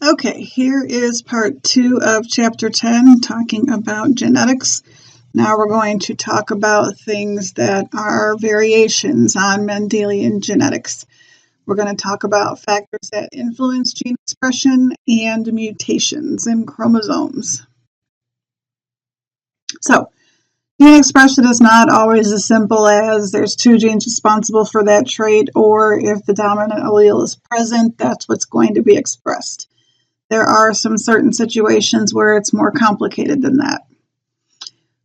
Okay, here is part 2 of chapter 10, talking about genetics. Now we're going to talk about things that are variations on Mendelian genetics. We're going to talk about factors that influence gene expression and mutations in chromosomes. So, gene expression is not always as simple as there's 2 genes responsible for that trait, or if the dominant allele is present, that's what's going to be expressed. There are some certain situations where it's more complicated than that.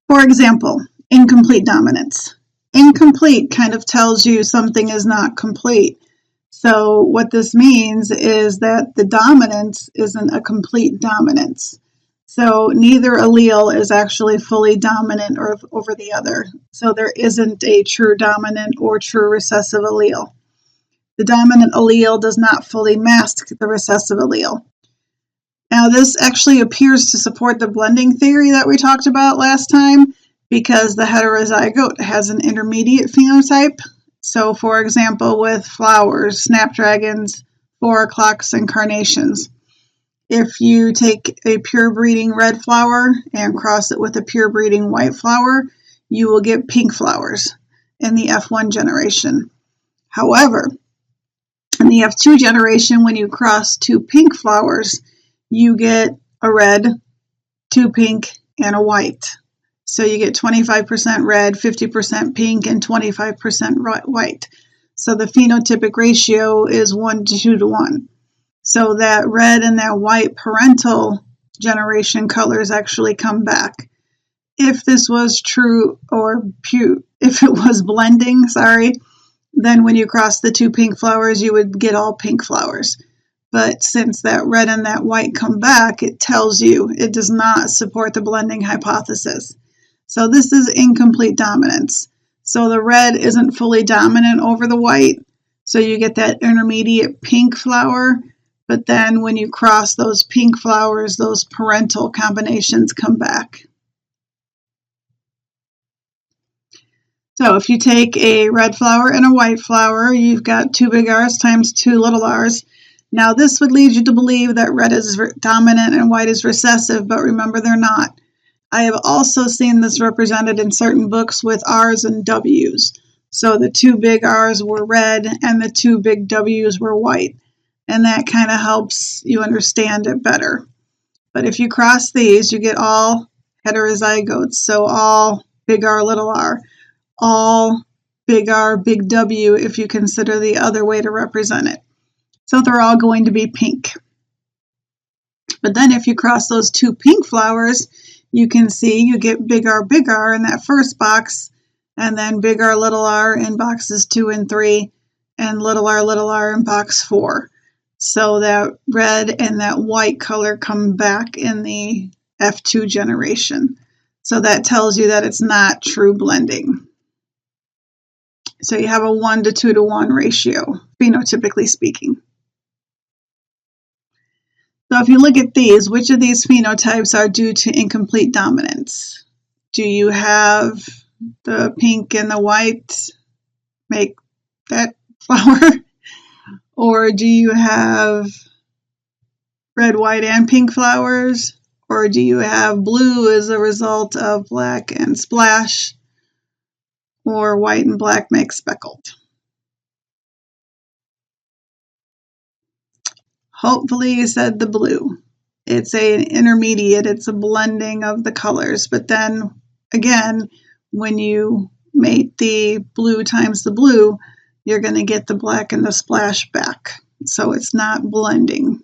For example, incomplete dominance. Incomplete kind of tells you something is not complete. So what this means is that the dominance isn't a complete dominance. So neither allele is actually fully dominant or over the other. So there isn't a true dominant or true recessive allele. The dominant allele does not fully mask the recessive allele. Now, this actually appears to support the blending theory that we talked about last time, because the heterozygote has an intermediate phenotype. So, for example, with flowers, snapdragons, 4 o'clocks, and carnations, if you take a pure breeding red flower and cross it with a pure breeding white flower, you will get pink flowers in the F1 generation. However, in the F2 generation, when you cross 2 pink flowers, you get a red, 2 pink, and a white. So you get 25% red, 50% pink, and 25% white. So the phenotypic ratio is 1 to 2 to 1. So that red and that white parental generation colors actually come back. If this was true, or if it was blending, then when you cross the 2 pink flowers, you would get all pink flowers. But since that red and that white come back, it tells you it does not support the blending hypothesis. So this is incomplete dominance. So the red isn't fully dominant over the white, so you get that intermediate pink flower, but then when you cross those pink flowers, those parental combinations come back. So if you take a red flower and a white flower, you've got 2 big R's times 2 little r's. Now, this would lead you to believe that red is dominant and white is recessive, but remember, they're not. I have also seen this represented in certain books with R's and W's. So the 2 big R's were red and the 2 big W's were white. And that kind of helps you understand it better. But if you cross these, you get all heterozygotes. So all big R, little r. All big R, big W, if you consider the other way to represent it. So they're all going to be pink. But then if you cross those 2 pink flowers, you can see you get big R in that first box, and then big R in boxes 2 and 3, and little r in box 4. So that red and that white color come back in the F2 generation. So that tells you that it's not true blending. So you have a 1 to 2 to 1 ratio, phenotypically speaking. So if you look at these, which of these phenotypes are due to incomplete dominance? Do you have the pink and the white make that flower? Or do you have red, white, and pink flowers? Or do you have blue as a result of black and splash? Or white and black make speckled? Hopefully you said the blue. It's an intermediate, it's a blending of the colors. But then again, when you mate the blue times the blue, you're going to get the black and the splash back. So it's not blending.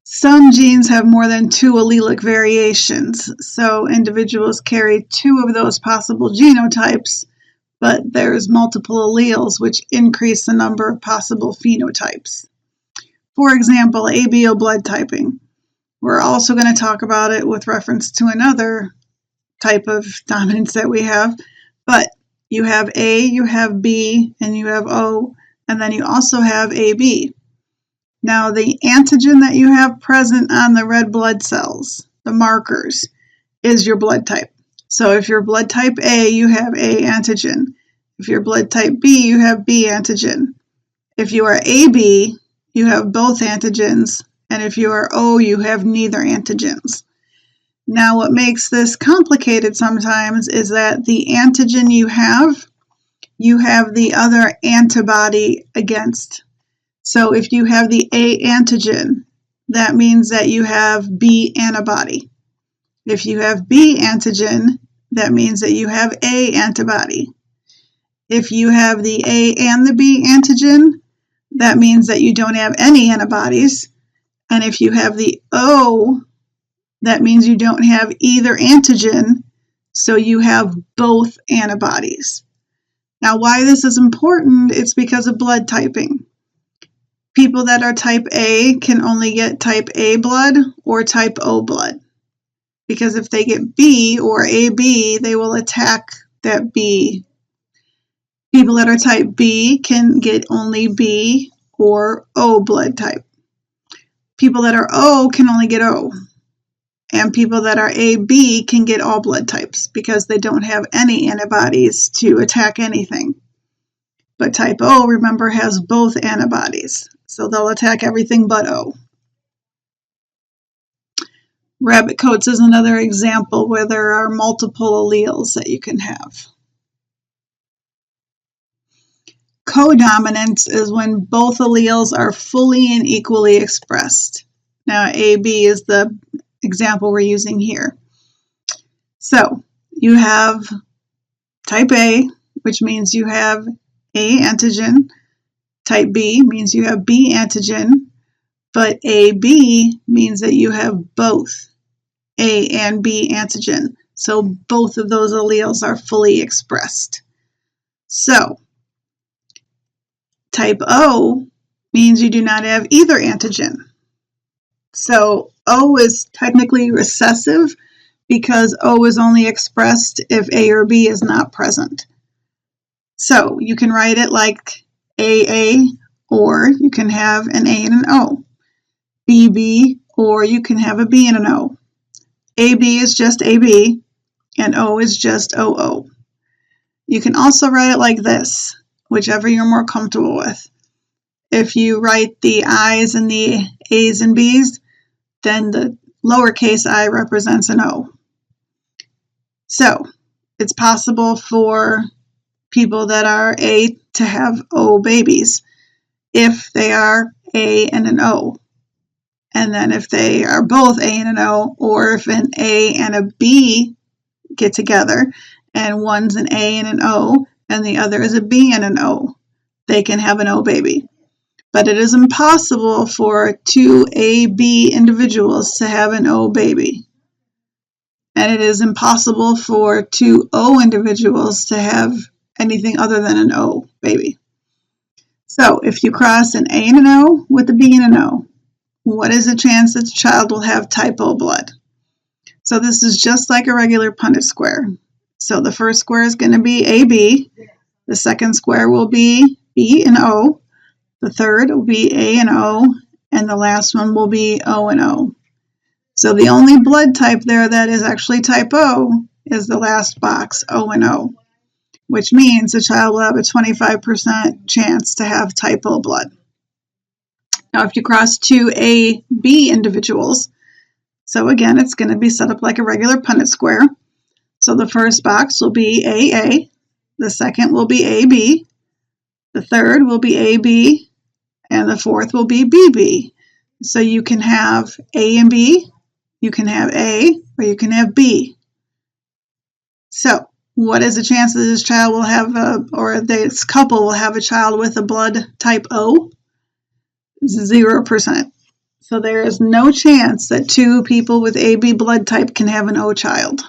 Some genes have more than 2 allelic variations. So individuals carry 2 of those possible genotypes, but there's multiple alleles which increase the number of possible phenotypes. For example, ABO blood typing. We're also going to talk about it with reference to another type of dominance that we have, but you have A, you have B, and you have O, and then you also have AB. Now, the antigen that you have present on the red blood cells, the markers, is your blood type. So if you're blood type A, you have A antigen. If you're blood type B, you have B antigen. If you are AB, you have both antigens, and if you are O, you have neither antigens. Now, what makes this complicated sometimes is that the antigen you have the other antibody against. So if you have the A antigen, that means that you have B antibody. If you have B antigen, that means that you have A antibody. If you have the A and the B antigen, that means that you don't have any antibodies. And if you have the O, that means you don't have either antigen, so you have both antibodies. Now, why this is important, it's because of blood typing. People that are type A can only get type A blood or type O blood. Because if they get B or AB, they will attack that B. People that are type B can get only B or O blood type. People that are O can only get O. And people that are AB can get all blood types because they don't have any antibodies to attack anything. But type O, remember, has both antibodies. So they'll attack everything but O. Rabbit coats is another example where there are multiple alleles that you can have. Codominance is when both alleles are fully and equally expressed. Now, AB is the example we're using here. So you have type A, which means you have A antigen. Type B means you have B antigen, but AB means that you have both A and B antigen. So both of those alleles are fully expressed. So type O means you do not have either antigen. So O is technically recessive because O is only expressed if A or B is not present. So you can write it like AA, or you can have an A and an O. BB, or you can have a B and an O. AB is just AB, and O is just OO. You can also write it like this, whichever you're more comfortable with. If you write the I's and the A's and B's, then the lowercase I represents an O. So it's possible for people that are A to have O babies if they are A and an O. And then if they are both A and an O, or if an A and a B get together and one's an A and an O and the other is a B and an O, they can have an O baby. But it is impossible for two AB individuals to have an O baby. And it is impossible for two O individuals to have anything other than an O baby. So if you cross an A and an O with a B and an O, what is the chance that the child will have type O blood? So this is just like a regular Punnett square. So the first square is going to be AB, the second square will be B and O, the third will be A and O, and the last one will be O and O. So the only blood type there that is actually type O is the last box, O and O, which means the child will have a 25% chance to have type O blood. Now, if you cross two AB individuals, so again, it's going to be set up like a regular Punnett square. So the first box will be AA, the second will be AB, the third will be AB, and the fourth will be BB. So you can have A and B, you can have A, or you can have B. So what is the chance that this child will have, or this couple will have a child with a blood type O? 0%. So there is no chance that two people with AB blood type can have an O child.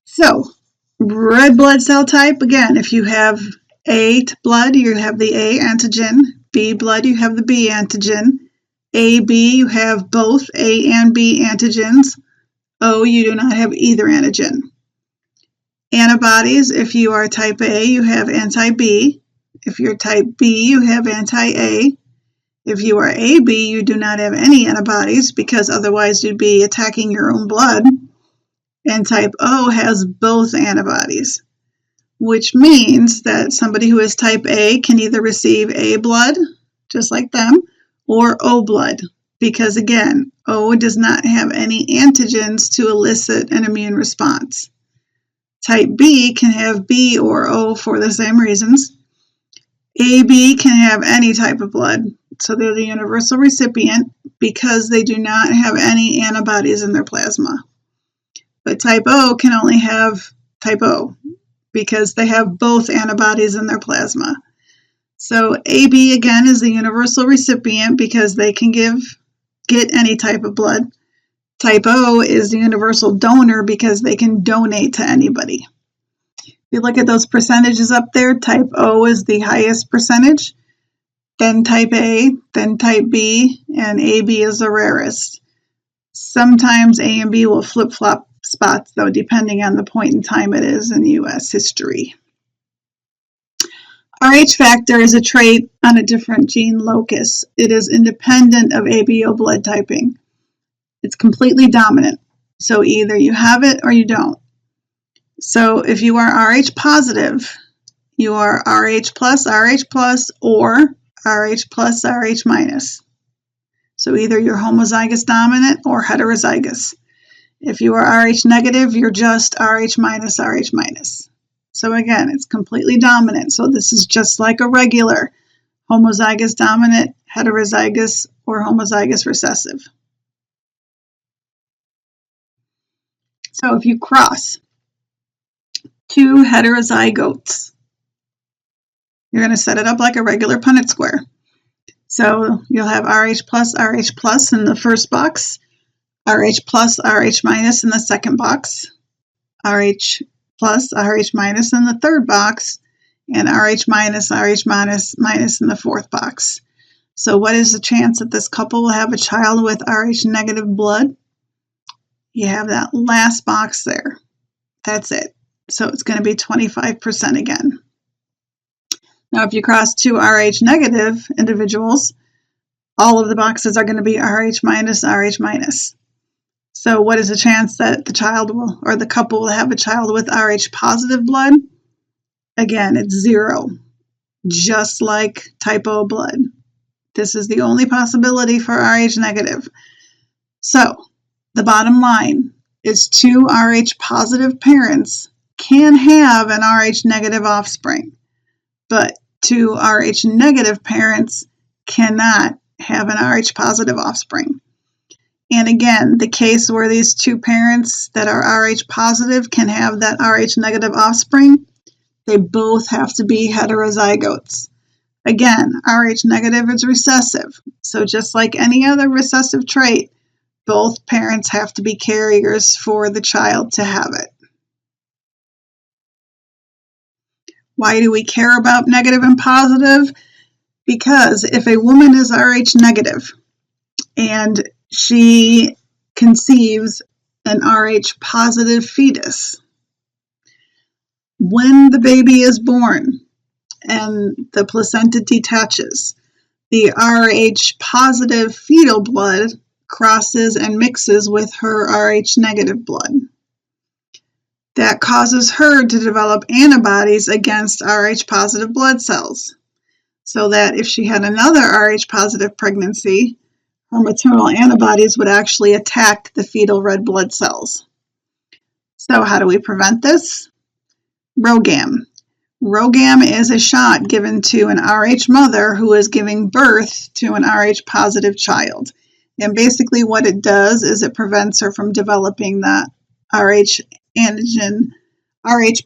So red blood cell type, again, if you have A blood, you have the A antigen. B blood, you have the B antigen. AB, you have both A and B antigens. O, you do not have either antigen. Antibodies, if you are type A, you have anti-B. If you're type B, you have anti-A. If you are AB, you do not have any antibodies because otherwise you'd be attacking your own blood. And type O has both antibodies. which means that somebody who is type A can either receive A blood, just like them, or O blood, because again, O does not have any antigens to elicit an immune response. Type B can have B or O for the same reasons. AB can have any type of blood, so they're the universal recipient because they do not have any antibodies in their plasma. But type O can only have type O because they have both antibodies in their plasma. So AB again is the universal recipient because they can get any type of blood. Type O is the universal donor because they can donate to anybody. If you look at those percentages up there, type O is the highest percentage, then type A, then type B, and AB is the rarest. Sometimes A and B will flip-flop spots, though, depending on the point in time it is in U.S. history. Rh factor is a trait on a different gene locus. It is independent of ABO blood typing. It's completely dominant, so either you have it or you don't. So if you are Rh positive, you are Rh plus, or Rh plus, Rh minus. So either you're homozygous dominant or heterozygous. If you are Rh negative, you're just Rh minus, Rh minus. So again, it's completely dominant. So this is just like a regular homozygous dominant, heterozygous, or homozygous recessive. So if you cross two heterozygotes, you're going to set it up like a regular Punnett square. So you'll have Rh plus in the first box, Rh plus, Rh minus in the second box, Rh plus, Rh minus in the third box, and Rh minus in the fourth box. So what is the chance that this couple will have a child with Rh negative blood? You have that last box there. That's it. So it's going to be 25% again. Now, if you cross two Rh negative individuals, all of the boxes are going to be Rh minus. So what is the chance that the child will, or the couple will have a child with Rh positive blood? Again, it's 0, just like type O blood. This is the only possibility for Rh negative. So the bottom line is two Rh positive parents can have an Rh negative offspring, but two Rh negative parents cannot have an Rh positive offspring. And again, the case where these two parents that are Rh positive can have that Rh negative offspring, they both have to be heterozygotes. Again, Rh negative is recessive. So just like any other recessive trait, both parents have to be carriers for the child to have it. Why do we care about negative and positive? Because if a woman is Rh negative and she conceives an Rh positive fetus, when the baby is born and the placenta detaches, the Rh positive fetal blood crosses and mixes with her Rh negative blood. That causes her to develop antibodies against Rh positive blood cells, so that if she had another Rh positive pregnancy, her maternal antibodies would actually attack the fetal red blood cells. So how do we prevent this? RhoGAM. RhoGAM is a shot given to an Rh mother who is giving birth to an Rh positive child. And basically what it does is it prevents her from developing that Rh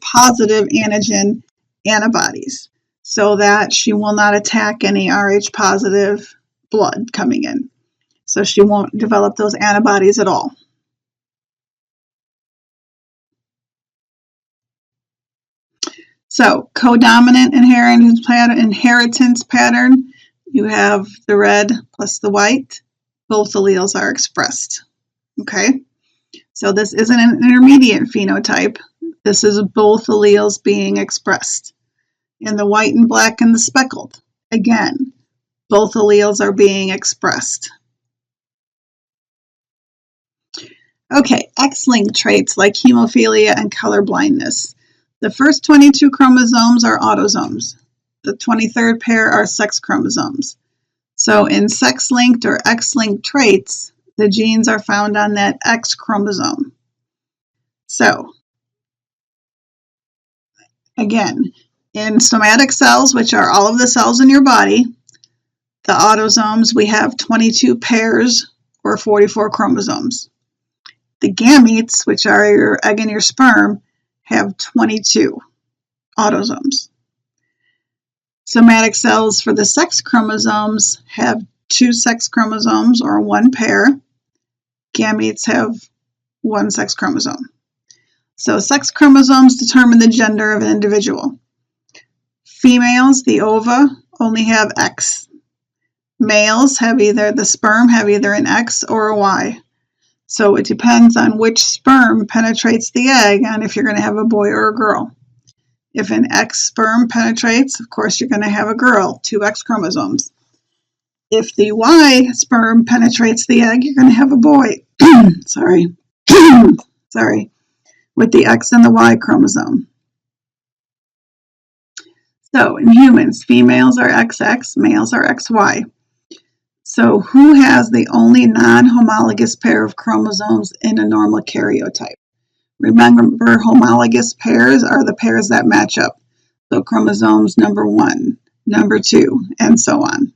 positive antigen antibodies, so that she will not attack any Rh positive blood coming in. So she won't develop those antibodies at all. So codominant inheritance pattern, you have the red plus the white. Both alleles are expressed. Okay, so this isn't an intermediate phenotype. This is both alleles being expressed. In the white and black and the speckled, again, both alleles are being expressed. Okay, X-linked traits like hemophilia and color blindness. The first 22 chromosomes are autosomes. The 23rd pair are sex chromosomes. So in sex-linked or X-linked traits, the genes are found on that X chromosome. So, again, in somatic cells, which are all of the cells in your body, the autosomes, we have 22 pairs or 44 chromosomes. The gametes, which are your egg and your sperm, have 22 autosomes. Somatic cells for the sex chromosomes have 2 sex chromosomes or 1 pair. Gametes have 1 sex chromosome. So sex chromosomes determine the gender of an individual. Females, the ova, only have X. Males have either, the sperm have either an X or a Y. So it depends on which sperm penetrates the egg on if you're going to have a boy or a girl. If an X sperm penetrates, of course you're going to have a girl, 2 X chromosomes. If the Y sperm penetrates the egg, you're going to have a boy. Sorry, with the X and the Y chromosome. So in humans, females are XX, males are XY. So who has the only non-homologous pair of chromosomes in a normal karyotype? Remember, homologous pairs are the pairs that match up. So chromosomes number 1, number 2, and so on.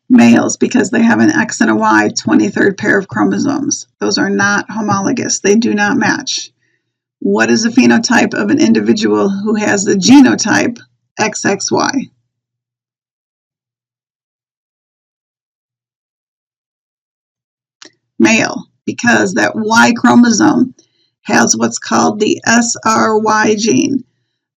Males, because they have an X and a Y, 23rd pair of chromosomes. Those are not homologous. They do not match. What is the phenotype of an individual who has the genotype XXY? Male, because that Y chromosome has what's called the SRY gene.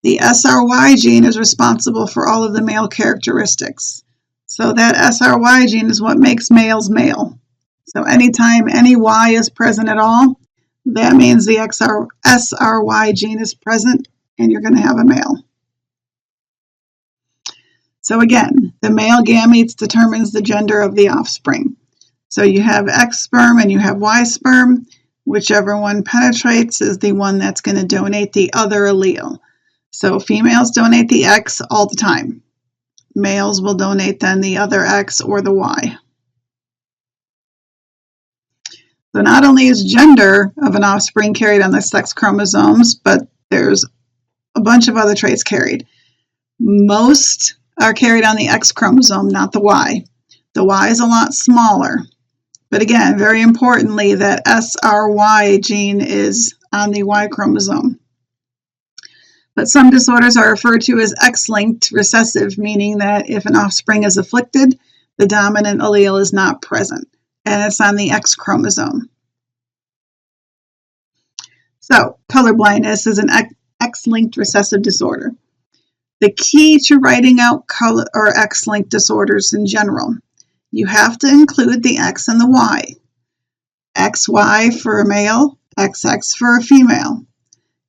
The SRY gene is responsible for all of the male characteristics. So that SRY gene is what makes males male. So anytime any Y is present at all, that means the SRY gene is present and you're going to have a male. So again, the male gametes determines the gender of the offspring. So you have X sperm and you have Y sperm. Whichever one penetrates is the one that's going to donate the other allele. So females donate the X all the time. Males will donate then the other X or the Y. So not only is gender of an offspring carried on the sex chromosomes, but there's a bunch of other traits carried. Most are carried on the X chromosome, not the Y. The Y is a lot smaller. But again, very importantly, that SRY gene is on the Y chromosome. But some disorders are referred to as X-linked recessive, meaning that if an offspring is afflicted, the dominant allele is not present, and it's on the X chromosome. So, colorblindness is an X-linked recessive disorder. The key to writing out color or X-linked disorders in general, you have to include the X and the Y. XY for a male, XX for a female.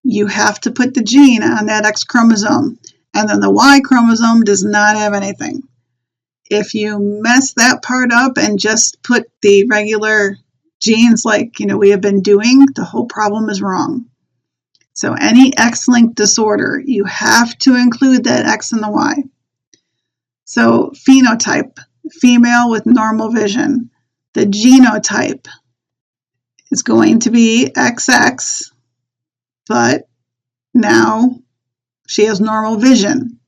You have to put the gene on that X chromosome, and then the Y chromosome does not have anything. If you mess that part up and just put the regular genes like we have been doing, the whole problem is wrong. So any X-linked disorder, you have to include that X and the Y. So phenotype, female with normal vision. The genotype is going to be XX, but now she has normal vision.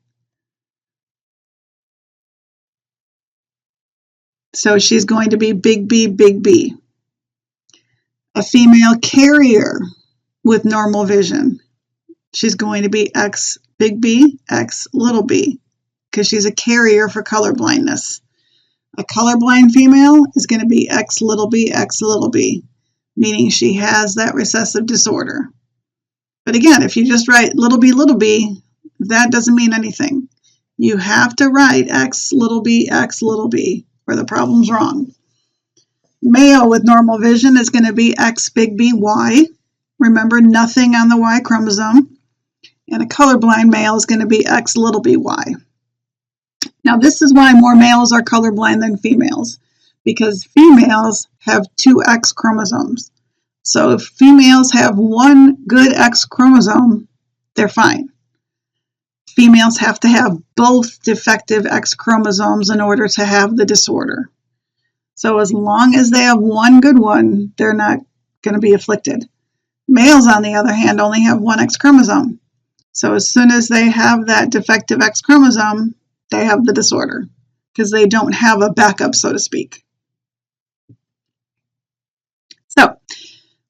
So she's going to be big B, big B. A female carrier with normal vision, she's going to be X big B, X little b, because she's a carrier for colorblindness. A colorblind female is going to be X little b, meaning she has that recessive disorder. But again, if you just write little b, that doesn't mean anything. You have to write X little b, or the problem's wrong. Male with normal vision is going to be X big B, Y. Remember, nothing on the Y chromosome. And a colorblind male is going to be X little b, Y. Now, this is why more males are colorblind than females, because females have 2 X chromosomes. So if females have one good X chromosome, they're fine. Females have to have both defective X chromosomes in order to have the disorder. So as long as they have one good one, they're not going to be afflicted. Males, on the other hand, only have one X chromosome. So as soon as they have that defective X chromosome, they have the disorder because they don't have a backup, so to speak. So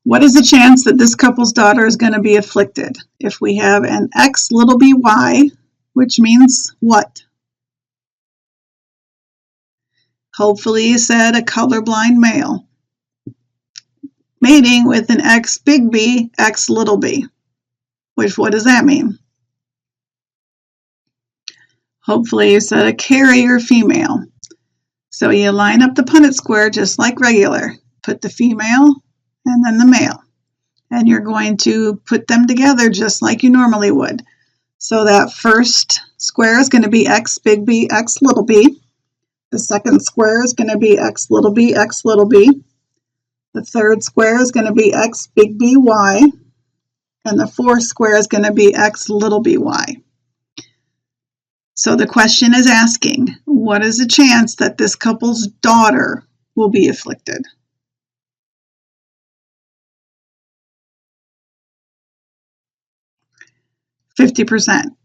what is the chance that this couple's daughter is going to be afflicted? If we have an X little by, which means what? Hopefully you said a colorblind male mating with an X big B, X little b. Which, what does that mean? Hopefully you said a carrier female. So you line up the Punnett square just like regular. Put the female and then the male. And you're going to put them together just like you normally would. So that first square is going to be X big B, X little b. The second square is going to be X little b, X little b. The third square is going to be X big B, Y. And the fourth square is going to be X little b, Y. So the question is asking, what is the chance that this couple's daughter will be afflicted? %50.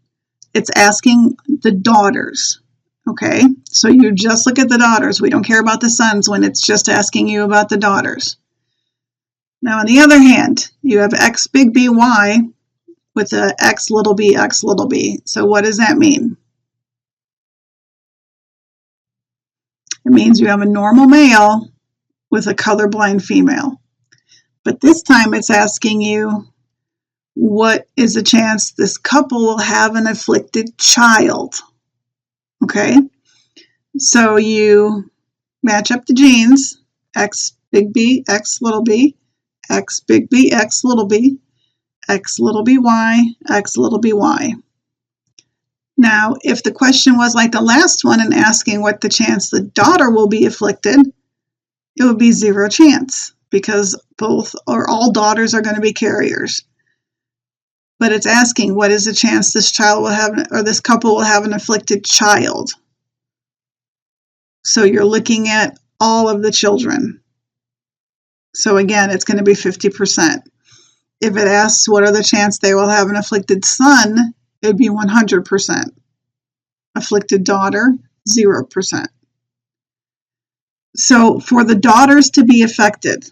It's asking the daughters. Okay, so you just look at the daughters. We don't care about the sons when it's just asking you about the daughters. Now, on the other hand, you have X big B, Y with a X little b, X little b. So what does that mean? It means you have a normal male with a colorblind female. But this time it's asking you, what is the chance this couple will have an afflicted child? Okay, so you match up the genes, X big B, X little b, X big B, X little b, X little by, X little by. Now, if the question was like the last one and asking what the chance the daughter will be afflicted, it would be 0 chance because both or all daughters are going to be carriers. But it's asking what is the chance this child will have, or this couple will have an afflicted child. So you're looking at all of the children. So again, it's going to be 50%. If it asks what are the chance they will have an afflicted son, it would be 100%. Afflicted daughter, 0%. So for the daughters to be affected,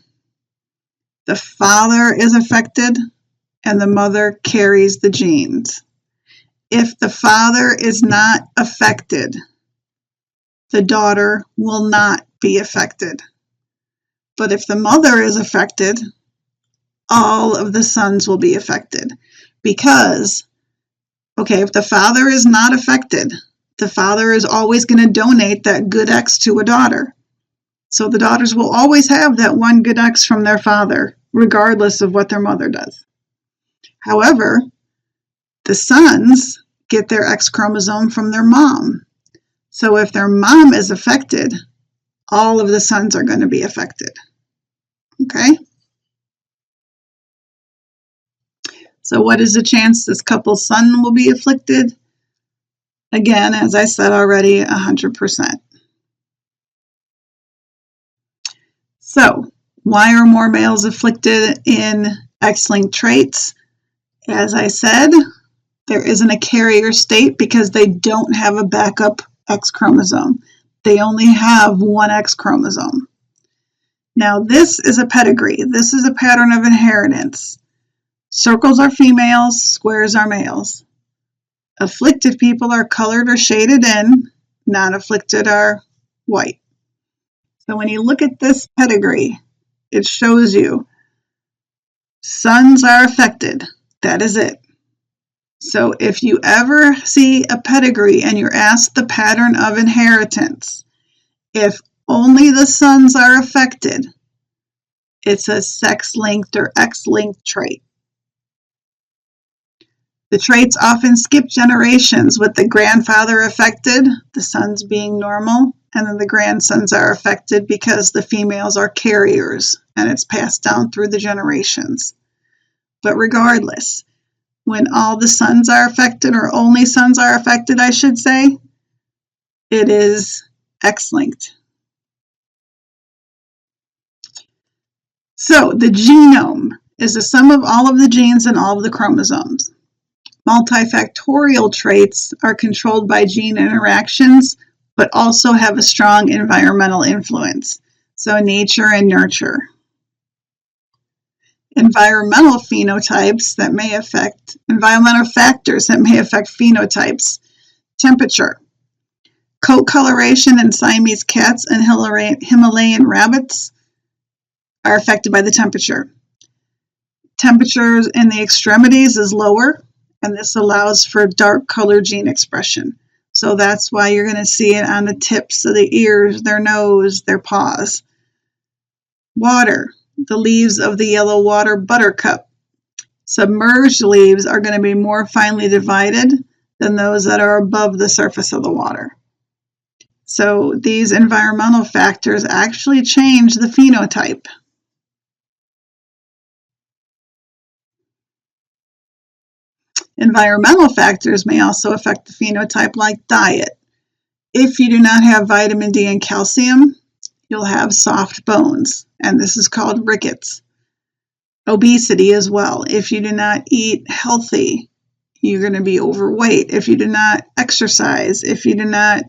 the father is affected and the mother carries the genes. If the father is not affected, the daughter will not be affected. But if the mother is affected, all of the sons will be affected. Because, okay, if the father is not affected, the father is always going to donate that good X to a daughter. So the daughters will always have that one good X from their father, regardless of what their mother does. However, the sons get their X chromosome from their mom. So if their mom is affected, all of the sons are going to be affected. Okay? So what is the chance this couple's son will be afflicted? Again, as I said already, 100%. So why are more males afflicted in X-linked traits? As I said, there isn't a carrier state because they don't have a backup X chromosome. They only have one X chromosome. Now this is a pedigree. This is a pattern of inheritance. Circles are females, squares are males. Afflicted people are colored or shaded in, non-afflicted are white. So when you look at this pedigree, it shows you sons are affected. That is it. So if you ever see a pedigree and you're asked the pattern of inheritance, if only the sons are affected, it's a sex-linked or X-linked trait. The traits often skip generations with the grandfather affected, the sons being normal, and then the grandsons are affected because the females are carriers and it's passed down through the generations. But regardless, when all the sons are affected, or only sons are affected, I should say, it is X-linked. So the genome is the sum of all of the genes and all of the chromosomes. Multifactorial traits are controlled by gene interactions, but also have a strong environmental influence. So nature and nurture. Environmental factors that may affect phenotypes. Temperature. Coat coloration in Siamese cats and Himalayan rabbits are affected by the temperature. Temperatures in the extremities is lower, and this allows for dark color gene expression. So that's why you're going to see it on the tips of the ears, their nose, their paws. Water. The leaves of the yellow water buttercup. Submerged leaves are going to be more finely divided than those that are above the surface of the water. So these environmental factors actually change the phenotype. Environmental factors may also affect the phenotype, like diet. If you do not have vitamin D and calcium, you'll have soft bones, and this is called rickets. Obesity as well. If you do not eat healthy, you're going to be overweight. If you do not exercise, if you do not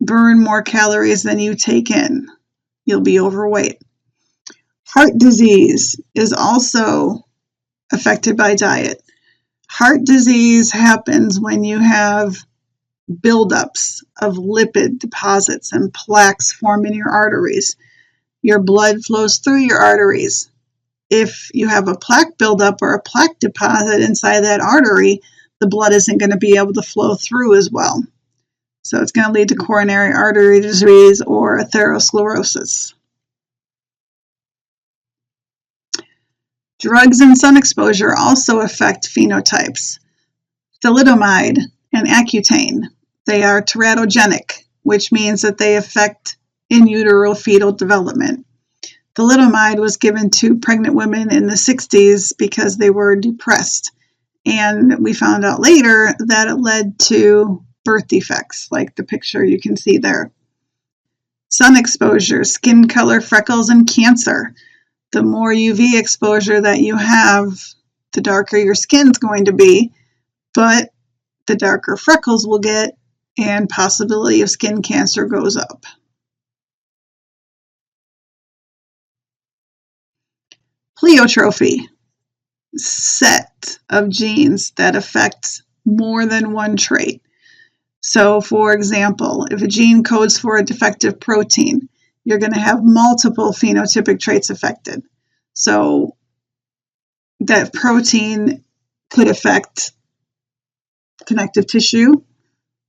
burn more calories than you take in, you'll be overweight. Heart disease is also affected by diet. Heart disease happens when you have buildups of lipid deposits and plaques form in your arteries. Your blood flows through your arteries. If you have a plaque buildup or a plaque deposit inside that artery, the blood isn't going to be able to flow through as well. So it's going to lead to coronary artery disease or atherosclerosis. Drugs and sun exposure also affect phenotypes. Thalidomide and Accutane, they are teratogenic, which means that they affect in utero fetal development. Thalidomide was given to pregnant women in the 60s because they were depressed. And we found out later that it led to birth defects, like the picture you can see there. Sun exposure, skin color, freckles, and cancer. The more UV exposure that you have, the darker your skin's going to be, but the darker freckles will get, and possibility of skin cancer goes up. Pleiotropy, set of genes that affect more than one trait. So, for example, if a gene codes for a defective protein, you're going to have multiple phenotypic traits affected. So that protein could affect connective tissue,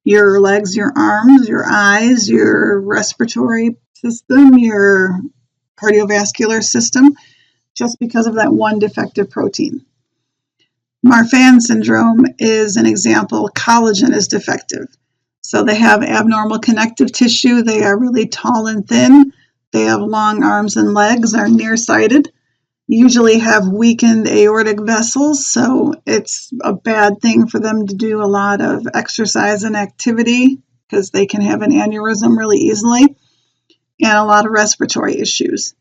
your legs, your arms, your eyes, your respiratory system, your cardiovascular system, just because of that one defective protein. Marfan syndrome is an example. Collagen is defective. So they have abnormal connective tissue. They are really tall and thin. They have long arms and legs, are nearsighted, usually have weakened aortic vessels, so it's a bad thing for them to do a lot of exercise and activity because they can have an aneurysm really easily, and a lot of respiratory issues.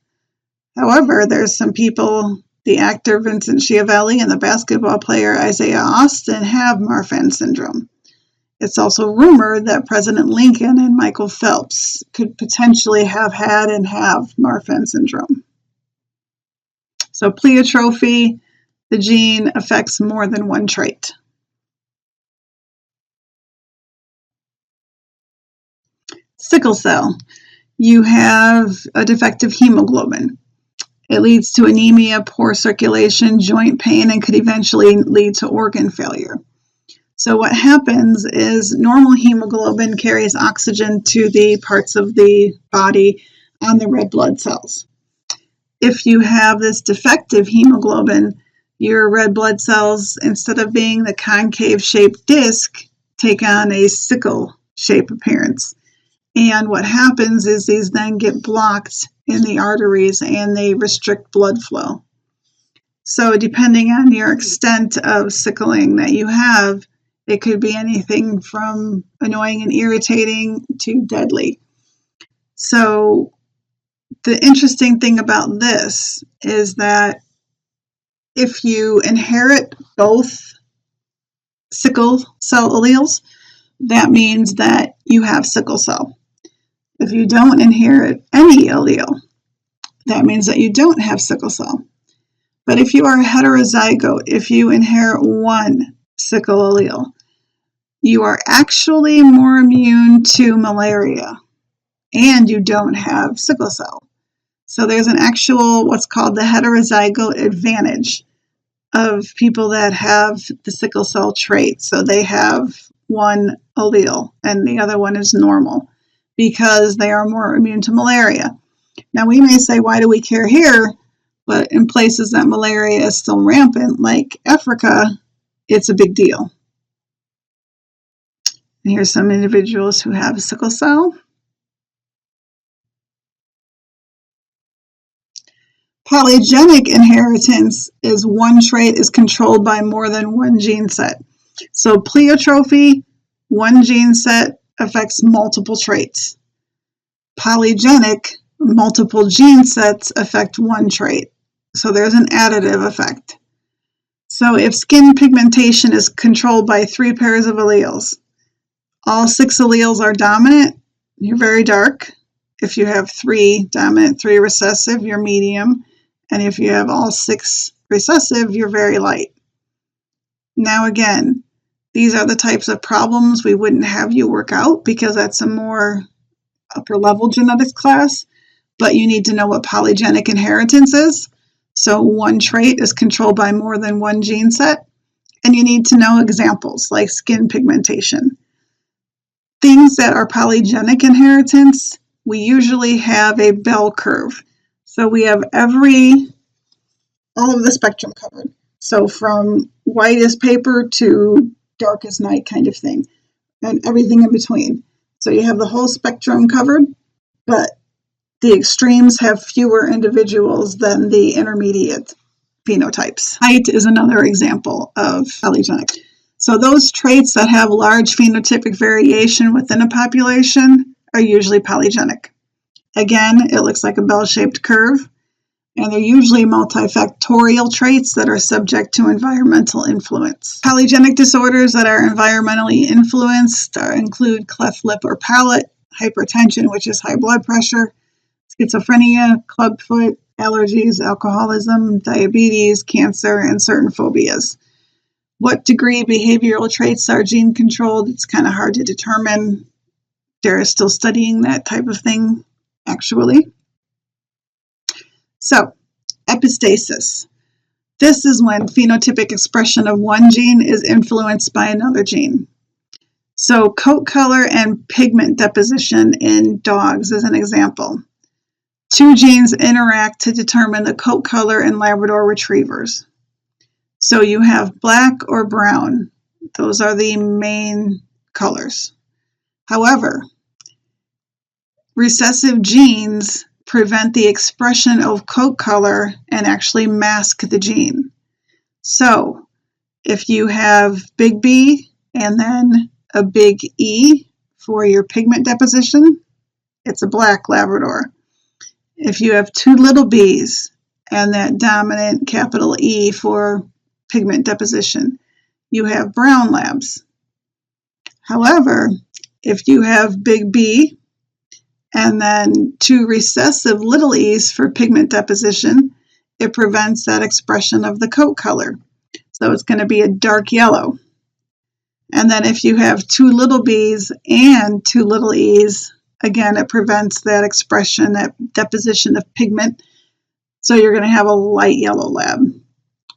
However, there's some people, the actor Vincent Schiavelli and the basketball player Isaiah Austin, have Marfan syndrome. It's also rumored that President Lincoln and Michael Phelps could potentially have had and have Marfan syndrome. So pleiotropy, the gene, affects more than one trait. Sickle cell, you have a defective hemoglobin. It leads to anemia, poor circulation, joint pain, and could eventually lead to organ failure. So what happens is normal hemoglobin carries oxygen to the parts of the body on the red blood cells. If you have this defective hemoglobin, your red blood cells, instead of being the concave-shaped disc, take on a sickle shape appearance. And what happens is these then get blocked in the arteries and they restrict blood flow. So depending on your extent of sickling that you have, it could be anything from annoying and irritating to deadly. So the interesting thing about this is that if you inherit both sickle cell alleles, that means that you have sickle cell. If you don't inherit any allele, that means that you don't have sickle cell. But if you are a heterozygote, if you inherit one sickle allele, you are actually more immune to malaria and you don't have sickle cell. So there's an actual what's called the heterozygote advantage of people that have the sickle cell trait. So they have one allele and the other one is normal because they are more immune to malaria. Now we may say, why do we care here? But in places that malaria is still rampant, like Africa, it's a big deal. And here's some individuals who have sickle cell. Polygenic inheritance is one trait is controlled by more than one gene set. So pleiotropy, one gene set affects multiple traits. Polygenic, multiple gene sets affect one trait. So there's an additive effect. So if skin pigmentation is controlled by 3 pairs of alleles, all 6 alleles are dominant, you're very dark. If you have 3 dominant, 3 recessive, you're medium. And if you have all 6 recessive, you're very light. Now again, these are the types of problems we wouldn't have you work out because that's a more upper level genetics class, but you need to know what polygenic inheritance is. So one trait is controlled by more than one gene set, and you need to know examples like skin pigmentation. Things that are polygenic inheritance, we usually have a bell curve. So we have all of the spectrum covered. So from white as paper to dark as night kind of thing, and everything in between. So you have the whole spectrum covered, but the extremes have fewer individuals than the intermediate phenotypes. Height is another example of polygenic. So those traits that have large phenotypic variation within a population are usually polygenic. Again, it looks like a bell-shaped curve, and they're usually multifactorial traits that are subject to environmental influence. Polygenic disorders that are environmentally influenced include cleft lip or palate, hypertension, which is high blood pressure, schizophrenia, clubfoot, allergies, alcoholism, diabetes, cancer, and certain phobias. What degree behavioral traits are gene controlled? It's kind of hard to determine. They're still studying that type of thing, actually. So, epistasis. This is when phenotypic expression of one gene is influenced by another gene. So, coat color and pigment deposition in dogs is an example. 2 genes interact to determine the coat color in Labrador retrievers. So you have black or brown. Those are the main colors. However, recessive genes prevent the expression of coat color and actually mask the gene. So if you have big B and then a big E for your pigment deposition, it's a black Labrador. If you have 2 little b's and that dominant capital E for pigment deposition, you have brown labs. However, if you have big B and then 2 recessive little e's for pigment deposition, it prevents that expression of the coat color. So it's going to be a dark yellow. And then if you have 2 little b's and 2 little e's, again, it prevents that expression, that deposition of pigment. So you're going to have a light yellow lab.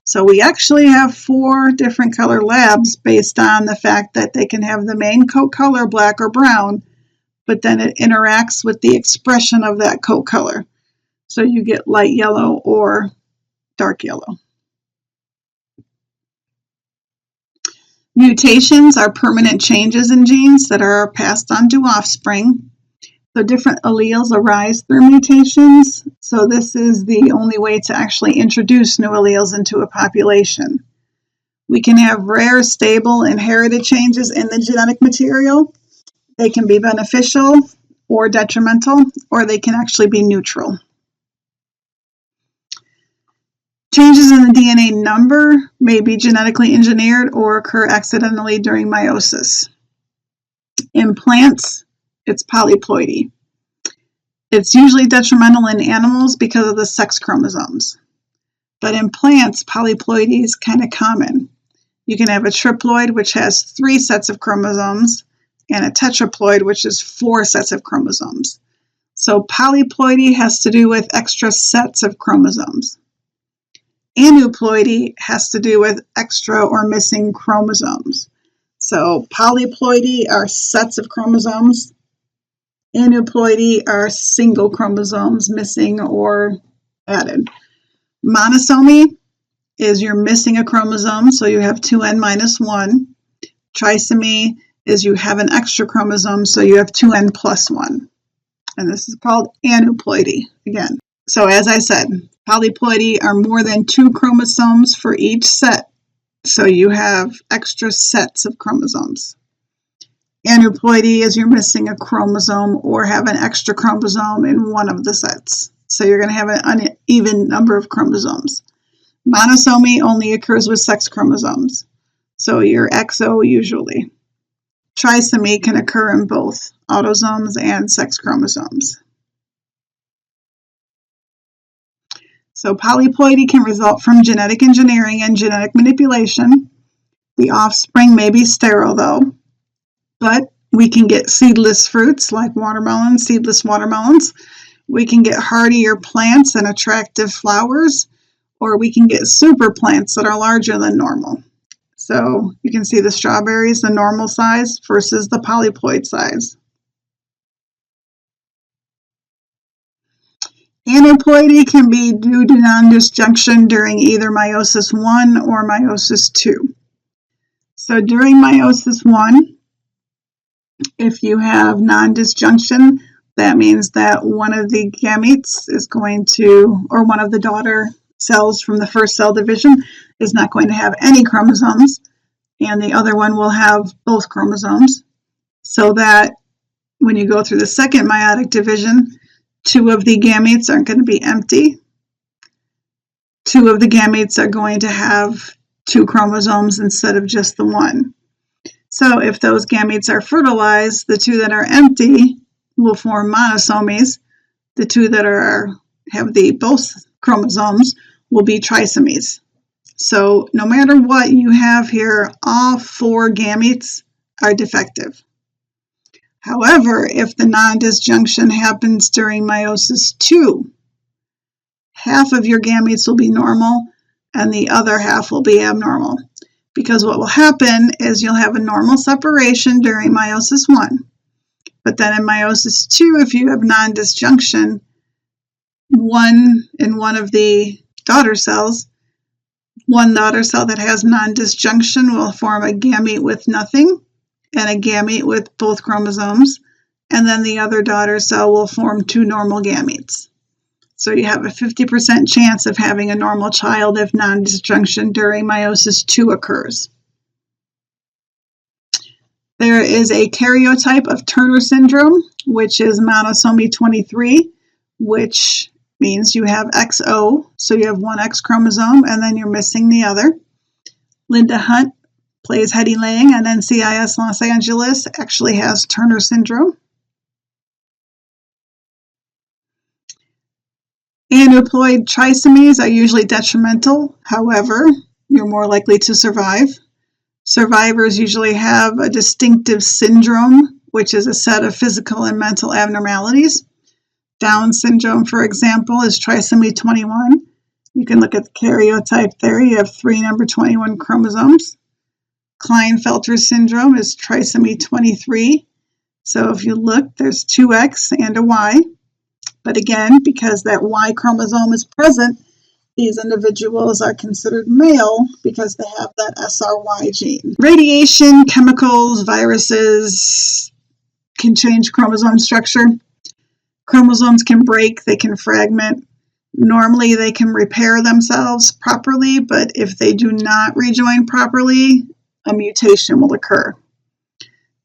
So we actually have 4 different color labs based on the fact that they can have the main coat color, black or brown, but then it interacts with the expression of that coat color. So you get light yellow or dark yellow. Mutations are permanent changes in genes that are passed on to offspring. So different alleles arise through mutations. So this is the only way to actually introduce new alleles into a population. We can have rare, stable, inherited changes in the genetic material. They can be beneficial or detrimental, or they can actually be neutral. Changes in the DNA number may be genetically engineered or occur accidentally during meiosis. In plants, it's polyploidy. It's usually detrimental in animals because of the sex chromosomes. But in plants, polyploidy is kind of common. You can have a triploid, which has 3 sets of chromosomes, and a tetraploid, which is 4 sets of chromosomes. So polyploidy has to do with extra sets of chromosomes. Aneuploidy has to do with extra or missing chromosomes. So polyploidy are sets of chromosomes. Aneuploidy are single chromosomes missing or added. Monosomy is you're missing a chromosome, so you have 2n-1. Trisomy is you have an extra chromosome, so you have 2n+1. And this is called aneuploidy again. So as I said, polyploidy are more than 2 chromosomes for each set. So you have extra sets of chromosomes. Aneuploidy is you're missing a chromosome or have an extra chromosome in one of the sets. So you're going to have an uneven number of chromosomes. Monosomy only occurs with sex chromosomes. So you're XO usually. Trisomy can occur in both autosomes and sex chromosomes. So polyploidy can result from genetic engineering and genetic manipulation. The offspring may be sterile though, but we can get seedless fruits like watermelons, seedless watermelons. We can get hardier plants and attractive flowers, or we can get super plants that are larger than normal. So you can see the strawberries, the normal size versus the polyploid size. Aneuploidy can be due to non-disjunction during either meiosis 1 or meiosis 2. So during meiosis 1, if you have non-disjunction, that means that one of the gametes is going to, or one of the daughter cells from the first cell division is not going to have any chromosomes, and the other one will have both chromosomes, so that when you go through the second meiotic division, 2 of the gametes aren't going to be empty. 2 of the gametes are going to have 2 chromosomes instead of just the 1. So if those gametes are fertilized, the 2 that are empty will form monosomies. The 2 that have the both chromosomes will be trisomies. So no matter what you have here, all 4 gametes are defective. However, if the non-disjunction happens during meiosis 2, half of your gametes will be normal and the other half will be abnormal. Because what will happen is you'll have a normal separation during meiosis 1. But then in meiosis 2, if you have non-disjunction, one of the daughter cells, one daughter cell that has non-disjunction will form a gamete with nothing and a gamete with both chromosomes, and then the other daughter cell will form 2 normal gametes. So you have a 50% chance of having a normal child if non-disjunction during meiosis 2 occurs. There is a karyotype of Turner syndrome, which is monosomy 23, which means you have XO, so you have 1 X chromosome, and then you're missing the other. Linda Hunt plays Hetty Lang, and NCIS Los Angeles actually has Turner syndrome. Aneuploid trisomies are usually detrimental. However, you're more likely to survive. Survivors usually have a distinctive syndrome, which is a set of physical and mental abnormalities. Down syndrome, for example, is trisomy 21. You can look at the karyotype there. You have 3 number 21 chromosomes. Klinefelter syndrome is trisomy 23. So if you look, there's 2 X and a Y. But again, because that Y chromosome is present, these individuals are considered male because they have that SRY gene. Radiation, chemicals, viruses can change chromosome structure. Chromosomes can break, they can fragment. Normally they can repair themselves properly, but if they do not rejoin properly, a mutation will occur.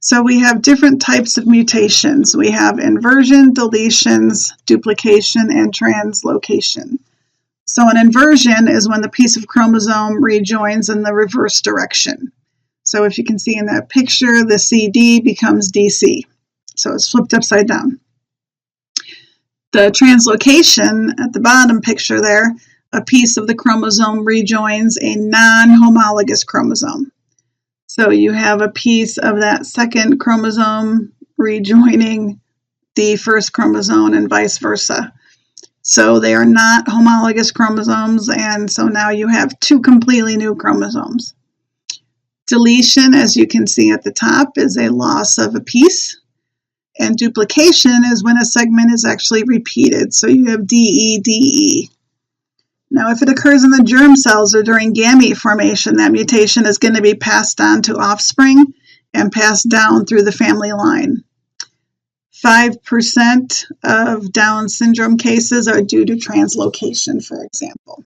So we have different types of mutations. We have inversion, deletions, duplication, and translocation. So an inversion is when the piece of chromosome rejoins in the reverse direction. So if you can see in that picture, the CD becomes DC. So it's flipped upside down. The translocation at the bottom picture there, a piece of the chromosome rejoins a non-homologous chromosome. So you have a piece of that second chromosome rejoining the first chromosome and vice versa. So they are not homologous chromosomes, and so now you have two completely new chromosomes. Deletion, as you can see at the top, is a loss of a piece. And duplication is when a segment is actually repeated. So you have DE, DE. Now, if it occurs in the germ cells or during gamete formation, that mutation is going to be passed on to offspring and passed down through the family line. 5% of Down syndrome cases are due to translocation, for example.